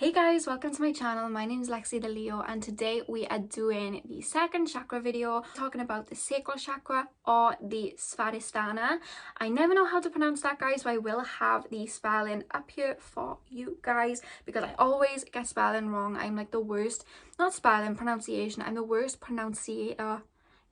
Hey guys, welcome to my channel. My name is Lexi The Leo and today we are doing the second chakra video talking about the Sacral Chakra or the Svadhisthana. I never know how to pronounce that, guys, but I will have the spelling up here for you guys because I always get spelling wrong. I'm like the worst, not spelling, pronunciation. I'm the worst pronunciator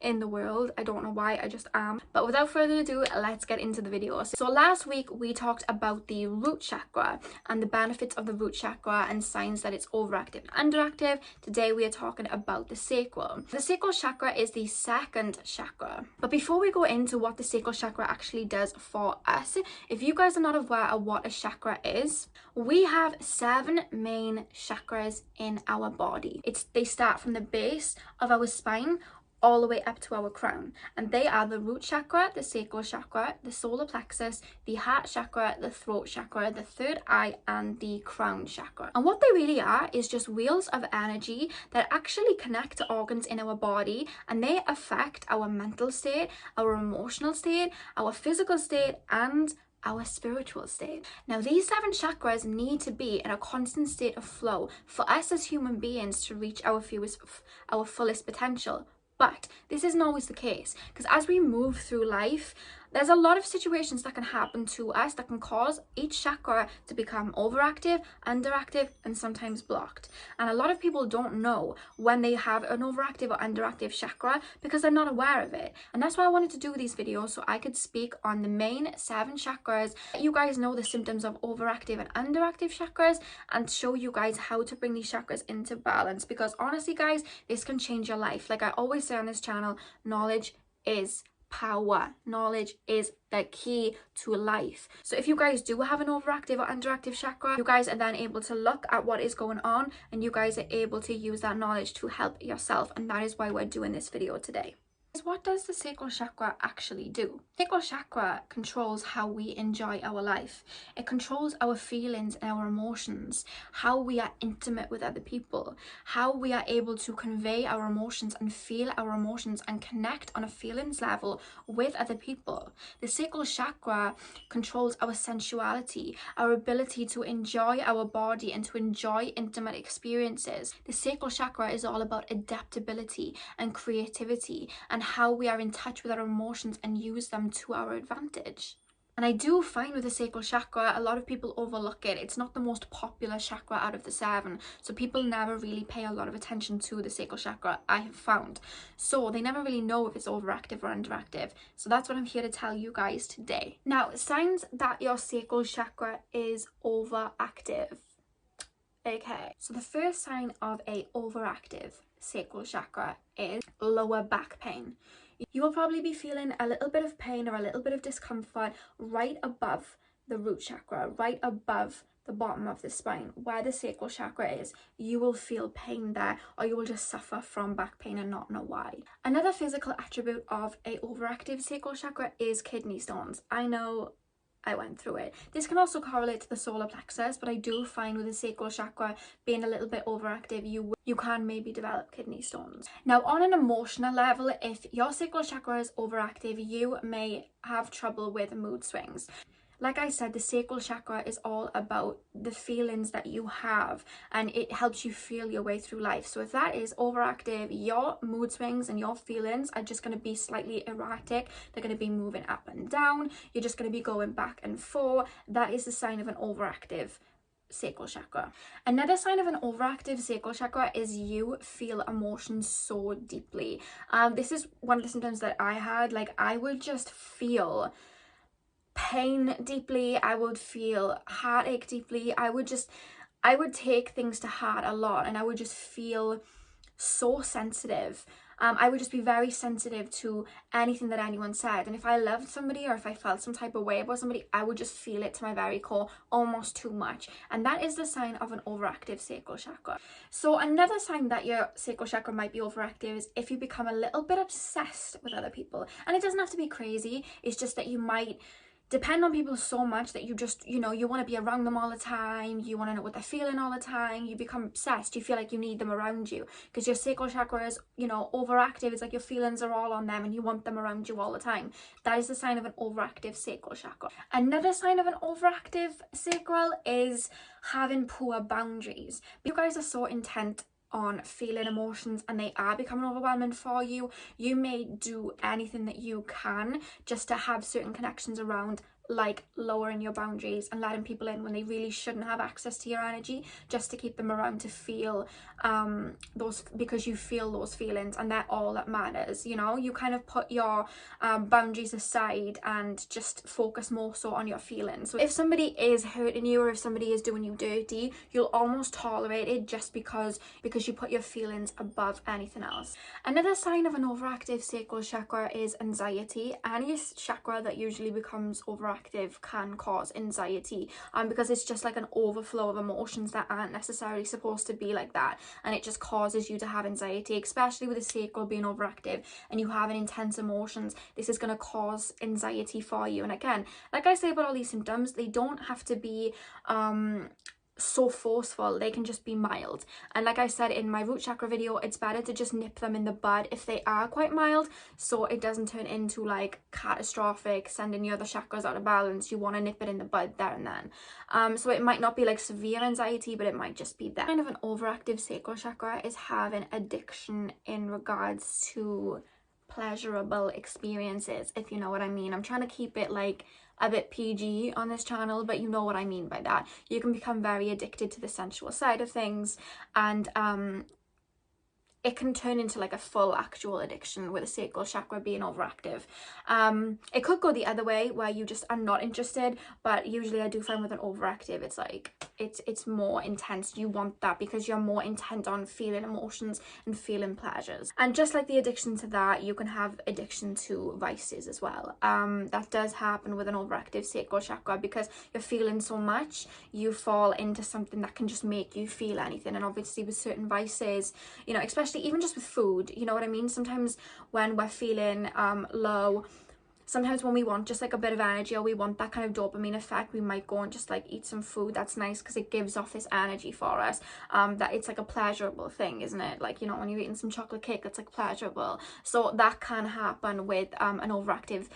in the world. I don't know why, I just am. But without further ado, let's get into the video. So last week we talked about the root chakra and the benefits of the root chakra and signs that it's overactive and underactive. Today we are talking about the sacral. The sacral chakra is the second chakra. But before we go into what the sacral chakra actually does for us, if you guys are not aware of what a chakra is, we have 7 main chakras in our body. They start from the base of our spine all the way up to our crown, and they are the root chakra, the sacral chakra, the solar plexus, the heart chakra, the throat chakra, the third eye, and the crown chakra. And what they really are is just wheels of energy that actually connect to organs in our body, and they affect our mental state, our emotional state, our physical state, and our spiritual state. Now these 7 chakras need to be in a constant state of flow for us as human beings to reach our fullest potential. But this isn't always the case, because as we move through life, there's a lot of situations that can happen to us that can cause each chakra to become overactive, underactive, and sometimes blocked. And a lot of people don't know when they have an overactive or underactive chakra because they're not aware of it. And that's why I wanted to do these videos, so I could speak on the main 7 chakras, let you guys know the symptoms of overactive and underactive chakras, and show you guys how to bring these chakras into balance. Because honestly, guys, this can change your life. Like I always say on this channel, knowledge is power. Knowledge is the key to life. So if you guys do have an overactive or underactive chakra, you guys are then able to look at what is going on and you guys are able to use that knowledge to help yourself, and that is why we're doing this video today. What does the sacral chakra actually do? Sacral chakra controls how we enjoy our life. It controls our feelings and our emotions, how we are intimate with other people, how we are able to convey our emotions and feel our emotions and connect on a feelings level with other people. The sacral chakra controls our sensuality, our ability to enjoy our body and to enjoy intimate experiences. The sacral chakra is all about adaptability and creativity and how we are in touch with our emotions and use them to our advantage. And I do find with the sacral chakra, a lot of people overlook it. It's not the most popular chakra out of the 7, so people never really pay a lot of attention to the sacral chakra, I have found. So they never really know if it's overactive or underactive. So that's what I'm here to tell you guys today. Now, signs that your sacral chakra is overactive. Okay, so the first sign of a overactive sacral chakra is lower back pain. You will probably be feeling a little bit of pain or a little bit of discomfort right above the root chakra, right above the bottom of the spine where the sacral chakra is. You will feel pain there, or you will just suffer from back pain and not know why. Another physical attribute of a overactive sacral chakra is kidney stones. I know, I went through it. This can also correlate to the solar plexus, but I do find with the sacral chakra being a little bit overactive, you can maybe develop kidney stones. Now, on an emotional level, if your sacral chakra is overactive, you may have trouble with mood swings. Like I said, the sacral chakra is all about the feelings that you have, and it helps you feel your way through life. So if that is overactive, your mood swings and your feelings are just going to be slightly erratic. They're going to be moving up and down. You're just going to be going back and forth. That is the sign of an overactive sacral chakra. Another sign of an overactive sacral chakra is you feel emotions so deeply. This is one of the symptoms that I had. Like, I would just feel pain deeply, I would feel heartache deeply, I would take things to heart a lot, and I would just feel so sensitive. I would just be very sensitive to anything that anyone said, and if I loved somebody or if I felt some type of way about somebody, I would just feel it to my very core, almost too much. And that is the sign of an overactive sacral chakra. So another sign that your sacral chakra might be overactive is if you become a little bit obsessed with other people. And it doesn't have to be crazy, it's just that you might depend on people so much that you just, you know, you want to be around them all the time, you want to know what they're feeling all the time, you become obsessed, you feel like you need them around you because your sacral chakra is, you know, overactive. It's like your feelings are all on them and you want them around you all the time. That is the sign of an overactive sacral chakra. Another sign of an overactive sacral is having poor boundaries. You guys are so intent on feeling emotions and they are becoming overwhelming for you. You may do anything that you can just to have certain connections around, like lowering your boundaries and letting people in when they really shouldn't have access to your energy, just to keep them around to feel those, because you feel those feelings and they're all that matters. You know, you kind of put your boundaries aside and just focus more so on your feelings. So if somebody is hurting you or if somebody is doing you dirty, you'll almost tolerate it just because you put your feelings above anything else. Another sign of an overactive sacral chakra is anxiety. Any chakra that usually becomes overactive can cause anxiety, because it's just like an overflow of emotions that aren't necessarily supposed to be like that, and it just causes you to have anxiety, especially with the sacral being overactive and you having intense emotions. This is going to cause anxiety for you. And again, like I say about all these symptoms, they don't have to be so forceful, they can just be mild. And like I said in my root chakra video, it's better to just nip them in the bud if they are quite mild, so it doesn't turn into like catastrophic, sending your other chakras out of balance. You want to nip it in the bud there and then. So it might not be like severe anxiety, but it might just be that. Kind of an overactive sacral chakra is having addiction in regards to pleasurable experiences, if you know what I mean. I'm trying to keep it like a bit PG on this channel, but you know what I mean by that. You can become very addicted to the sensual side of things, and it can turn into like a full actual addiction with a sacral chakra being overactive. It could go the other way where you just are not interested, but usually I do find with an overactive, it's like it's more intense. You want that because you're more intent on feeling emotions and feeling pleasures. And just like the addiction to that, you can have addiction to vices as well. That does happen with an overactive sacral chakra because you're feeling so much, you fall into something that can just make you feel anything. And obviously with certain vices, you know, especially even just with food, you know what I mean? Sometimes when we're feeling low, sometimes when we want just like a bit of energy or we want that kind of dopamine effect, we might go and just like eat some food that's nice because it gives off this energy for us, that it's like a pleasurable thing, isn't it? Like, you know, when you're eating some chocolate cake, it's like pleasurable. So that can happen with an overactive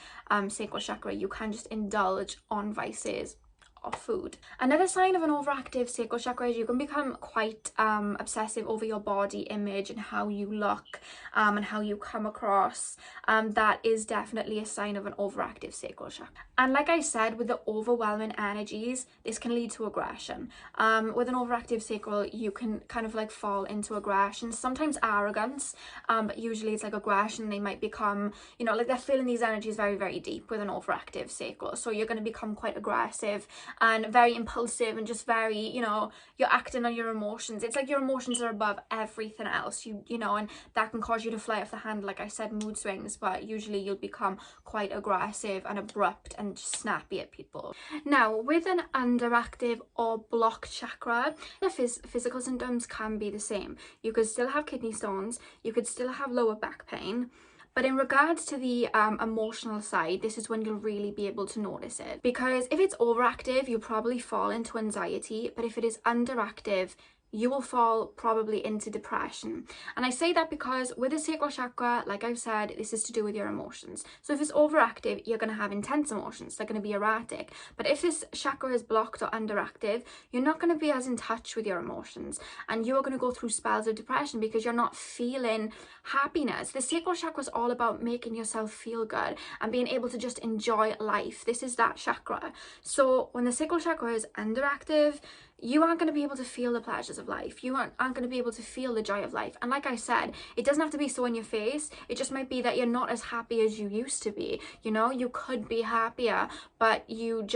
sacral chakra. You can just indulge on vices of food. Another sign of an overactive sacral chakra is you can become quite obsessive over your body image and how you look and how you come across. That is definitely a sign of an overactive sacral chakra. And like I said, with the overwhelming energies, this can lead to aggression. With an overactive sacral, you can kind of like fall into aggression, sometimes arrogance, but usually it's like aggression. They might become, you know, like they're feeling these energies very, very deep with an overactive sacral. So you're going to become quite aggressive and very impulsive and just very, you know, you're acting on your emotions. It's like your emotions are above everything else, you know, and that can cause you to fly off the handle. Like I said, mood swings, but usually you'll become quite aggressive and abrupt and just snappy at people. Now, with an underactive or blocked chakra, the physical symptoms can be the same. You could still have kidney stones, you could still have lower back pain, but in regards to the emotional side, this is when you'll really be able to notice it. Because if it's overactive, you'll probably fall into anxiety, but if it is underactive, you will fall probably into depression. And I say that because with the sacral chakra, like I've said, this is to do with your emotions. So if it's overactive, you're going to have intense emotions. They're going to be erratic. But if this chakra is blocked or underactive, you're not going to be as in touch with your emotions. And you're going to go through spells of depression because you're not feeling happiness. The sacral chakra is all about making yourself feel good and being able to just enjoy life. This is that chakra. So when the sacral chakra is underactive, you aren't going to be able to feel the pleasures of life. You aren't going to be able to feel the joy of life. And like I said, it doesn't have to be so in your face. It just might be that you're not as happy as you used to be. You know, you could be happier, but you're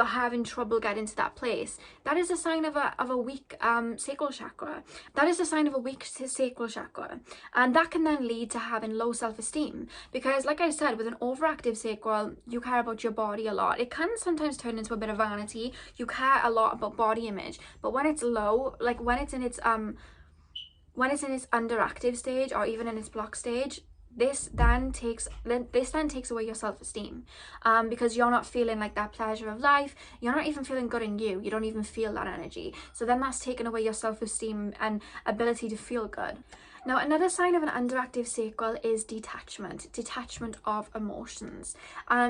having trouble getting to that place. That is a sign of a weak sacral chakra. That is a sign of a weak sacral chakra. And that can then lead to having low self-esteem. Because like I said, with an overactive sacral, you care about your body a lot. It can sometimes turn into a bit of vanity. You care a lot about body image, but when it's low, like when it's in its underactive stage or even in its block stage, this then takes away your self-esteem, because you're not feeling like that pleasure of life. You're not even feeling good in you. You don't even feel that energy. So then that's taken away your self-esteem and ability to feel good. Now, another sign of an underactive sacral is detachment of emotions.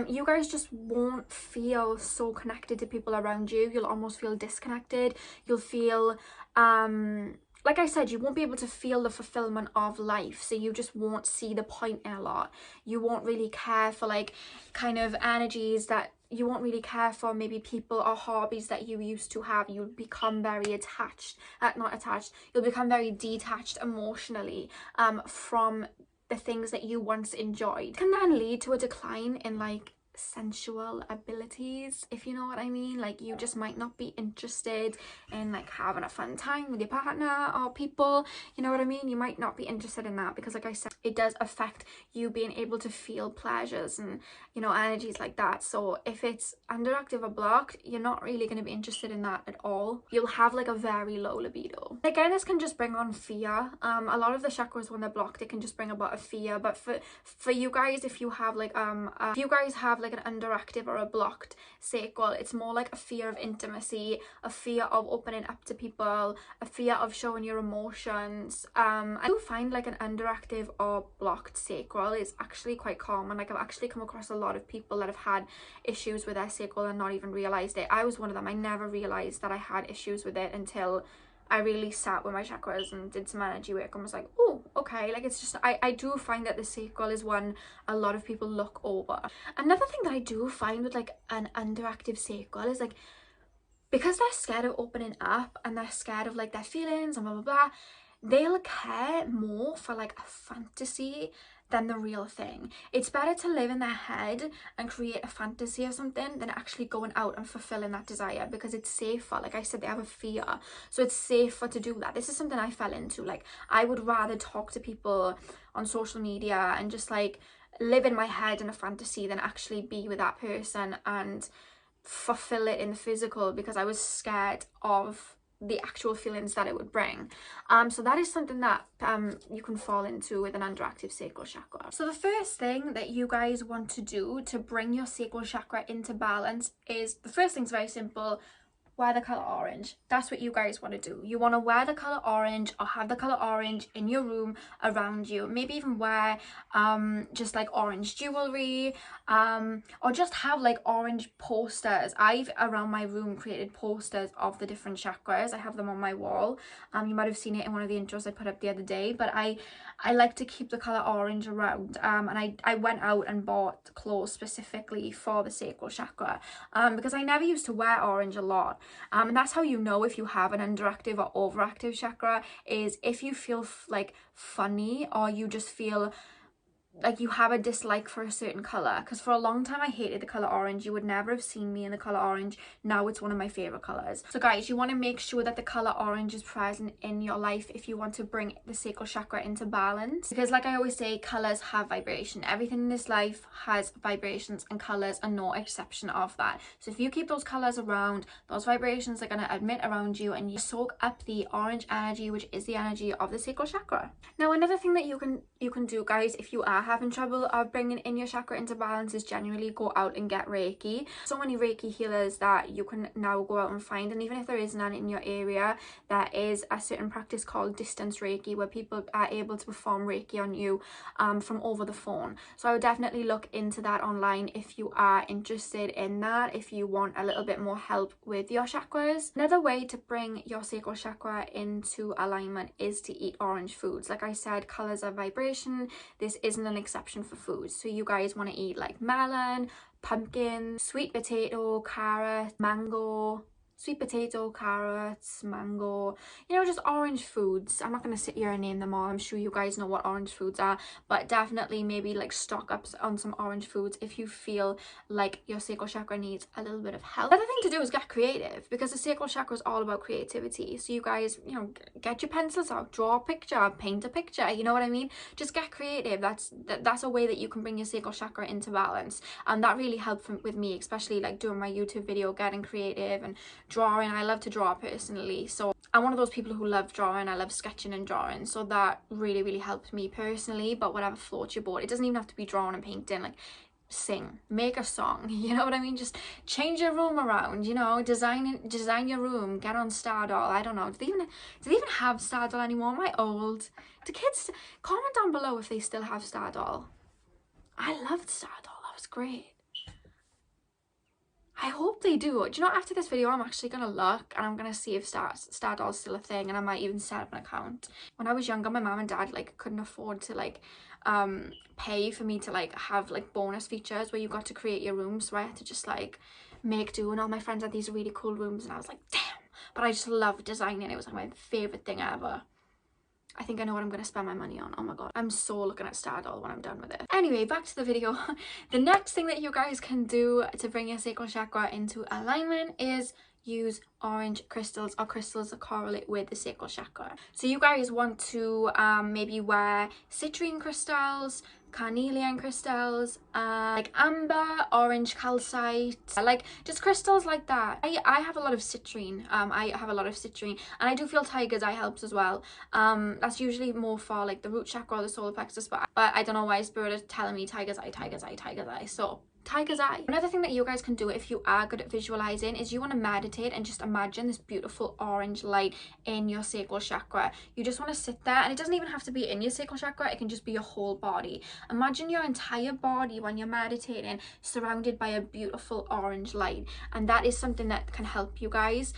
You guys just won't feel so connected to people around you. You'll almost feel disconnected. You'll feel, like I said, you won't be able to feel the fulfillment of life. So you just won't see the point in a lot. You won't really care for like kind of energies that you won't really care for, maybe people or hobbies that you used to have. You'll become very you'll become very detached emotionally from the things that you once enjoyed. It can then lead to a decline in like sensual abilities, if you know what I mean. Like you just might not be interested in like having a fun time with your partner or people, you know what I mean. You might not be interested in that because, like I said, it does affect you being able to feel pleasures and, you know, energies like that. So if it's underactive or blocked, you're not really going to be interested in that at all. You'll have like a very low libido. Again, this can just bring on fear. A lot of the chakras, when they're blocked, it can just bring about a fear. But for you guys, if you have like if you guys have like an underactive or a blocked sacral, it's more like a fear of intimacy, a fear of opening up to people, a fear of showing your emotions. I do find like an underactive or blocked sacral is actually quite common. Like I've actually come across a lot of people that have had issues with their sacral and not even realized it. I was one of them. I never realized that I had issues with it until I really sat with my chakras and did some energy work and was like, oh, okay. Like it's just, I do find that the sacral is one a lot of people look over. Another thing that I do find with like an underactive sacral is like, because they're scared of opening up and they're scared of like their feelings and blah, blah, blah, they'll care more for like a fantasy than the real thing. It's better to live in their head and create a fantasy or something than actually going out and fulfilling that desire, because it's safer. Like I said, they have a fear, so it's safer to do that. This is something I fell into. Like I would rather talk to people on social media and just like live in my head in a fantasy than actually be with that person and fulfill it in the physical, because I was scared of the actual feelings that it would bring. So that is something that you can fall into with an underactive sacral chakra. So the first thing that you guys want to do to bring your sacral chakra into balance is, the first thing's very simple: wear the color orange. That's what you guys want to do. You want to wear the color orange, or have the color orange in your room around you. Maybe even wear just like orange jewelry, or just have like orange posters. I've around my room created posters of the different chakras. I have them on my wall. You might have seen it in one of the intros I put up the other day, but I like to keep the color orange around, and I went out and bought clothes specifically for the sacral chakra, because I never used to wear orange a lot. And that's how you know if you have an underactive or overactive chakra, is if you feel like funny, or you just feel like you have a dislike for a certain color. Because for a long time I hated the color orange. You would never have seen me in the color orange. Now it's one of my favorite colors. So guys, you want to make sure that the color orange is present in your life if you want to bring the sacral chakra into balance, because like I always say, colors have vibration. Everything in this life has vibrations, and colors are no exception of that. So if you keep those colors around, those vibrations are going to emit around you, and you soak up the orange energy, which is the energy of the sacral chakra. Now another thing that you can do, guys, if you are having trouble bringing in your chakra into balance, is generally go out and get Reiki. So many Reiki healers that you can now go out and find, and even if there is none in your area, there is a certain practice called distance Reiki, where people are able to perform Reiki on you from over the phone. So I would definitely look into that online if you are interested in that, if you want a little bit more help with your chakras. Another way to bring your sacral chakra into alignment is to eat orange foods. Like I said, colors are vibration. This isn't an exception for food. So you guys want to eat like melon, pumpkin, sweet potato, carrot, mango, sweet potato, carrots, mango, you know, just orange foods. I'm not going to sit here and name them all. I'm sure you guys know what orange foods are, but definitely maybe like stock up on some orange foods if you feel like your sacral chakra needs a little bit of help. Another thing to do is get creative, because the sacral chakra is all about creativity. So you guys, you know, get your pencils out, draw a picture, paint a picture, you know what I mean? Just get creative. That's a way that you can bring your sacral chakra into balance, and that really helped with me, especially like doing my YouTube video, getting creative and drawing. I love to draw personally, so I'm one of those people who love drawing. I love sketching and drawing, so that really, really helped me personally. But whatever floats your boat, it doesn't even have to be drawing and painting. Like, sing, make a song, you know what I mean? Just change your room around, you know, design your room, get on Stardoll. I don't know, do they even have Stardoll anymore? Am I old? Do kids? Comment down below if they still have Stardoll. I loved Stardoll, that was great. I hope they do. Do you know, after this video I'm actually gonna look and I'm gonna see if Stardoll's still a thing, and I might even set up an account. When I was younger, my mum and dad like couldn't afford to like pay for me to like have like bonus features where you got to create your room, so I had to just like make do, and all my friends had these really cool rooms and I was like, damn. But I just loved designing. It was like my favorite thing ever. I think I know what I'm going to spend my money on. Oh my god, I'm so looking at Stardoll when I'm done with it. Anyway, back to the video. The next thing that you guys can do to bring your sacral chakra into alignment is use orange crystals, or crystals that correlate with the sacral chakra. So you guys want to maybe wear citrine crystals, carnelian crystals, like amber, orange calcite, like just crystals like that. I have a lot of citrine. I have a lot of citrine, and I do feel tiger's eye helps as well. That's usually more for like the root chakra or the solar plexus, but I don't know why spirit is telling me tiger's eye, tiger's eye, tiger's eye. So tiger's eye. Another thing that you guys can do if you are good at visualizing is you want to meditate and just imagine this beautiful orange light in your sacral chakra. You just want to sit there, and it doesn't even have to be in your sacral chakra, it can just be your whole body. Imagine your entire body when you're meditating surrounded by a beautiful orange light, and that is something that can help you guys.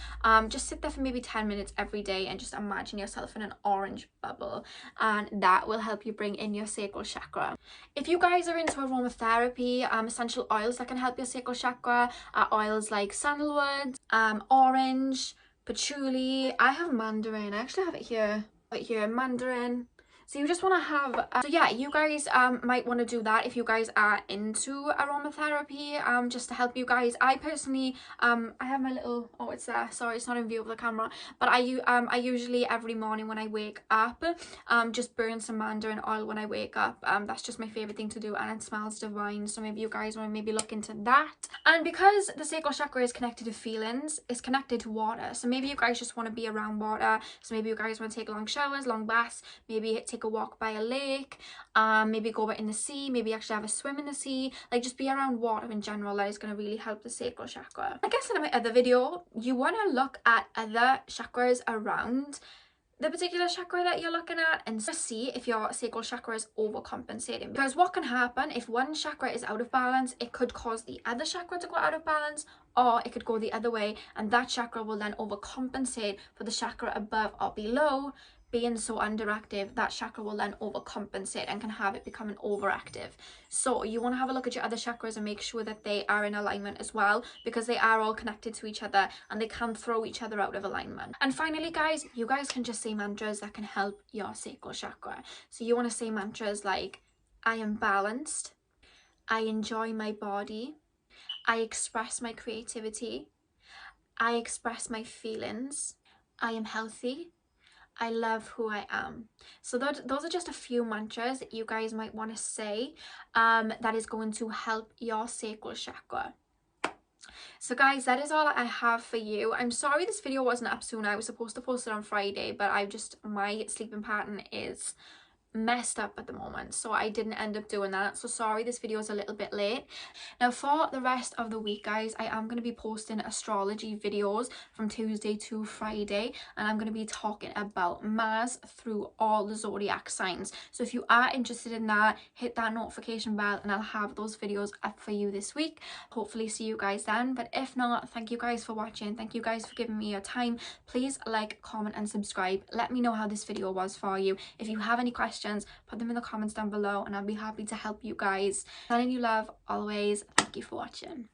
Just sit there for maybe 10 minutes every day and just imagine yourself in an orange bubble, and that will help you bring in your sacral chakra. If you guys are into aromatherapy, essential oils that can help your sacral chakra are oils like sandalwood, orange, patchouli. I have mandarin. I actually have it here. Right here, mandarin. So you just want to have so yeah, you guys might want to do that if you guys are into aromatherapy, just to help you guys. I personally I have my little, oh, it's there, sorry, it's not in view of the camera, but I usually every morning when I wake up just burn some mandarin oil when I wake up. That's just my favorite thing to do, and it smells divine. So maybe you guys want to maybe look into that. And because the sacral chakra is connected to feelings, it's connected to water, so maybe you guys just want to be around water. So maybe you guys want to take long showers, long baths, maybe take a walk by a lake, maybe go out in the sea, maybe actually have a swim in the sea. Like, just be around water in general. That is going to really help the sacral chakra. I guess in my other video, you want to look at other chakras around the particular chakra that you're looking at and see if your sacral chakra is overcompensating. Because what can happen if one chakra is out of balance, it could cause the other chakra to go out of balance, or it could go the other way, and that chakra will then overcompensate for the chakra above or below. Being so underactive, that chakra will then overcompensate and can have it become an overactive. So you want to have a look at your other chakras and make sure that they are in alignment as well, because they are all connected to each other and they can throw each other out of alignment. And finally, guys, you guys can just say mantras that can help your sacral chakra. So you want to say mantras like, I am balanced, I enjoy my body, I express my creativity, I express my feelings, I am healthy, I love who I am. So those are just a few mantras that you guys might want to say that is going to help your sacral chakra. So guys, that is all I have for you. I'm sorry this video wasn't up sooner. I was supposed to post it on Friday, but my sleeping pattern is messed up at the moment, so I didn't end up doing that. So sorry this video is a little bit late. Now for the rest of the week, guys, I am going to be posting astrology videos from Tuesday to Friday, and I'm going to be talking about Mars through all the zodiac signs. So if you are interested in that, hit that notification bell and I'll have those videos up for you this week. Hopefully see you guys then, but if not, thank you guys for watching. Thank you guys for giving me your time. Please like, comment and subscribe. Let me know how this video was for you. If you have any questions, put them in the comments down below and I'll be happy to help you guys. Sending you love always. Thank you for watching.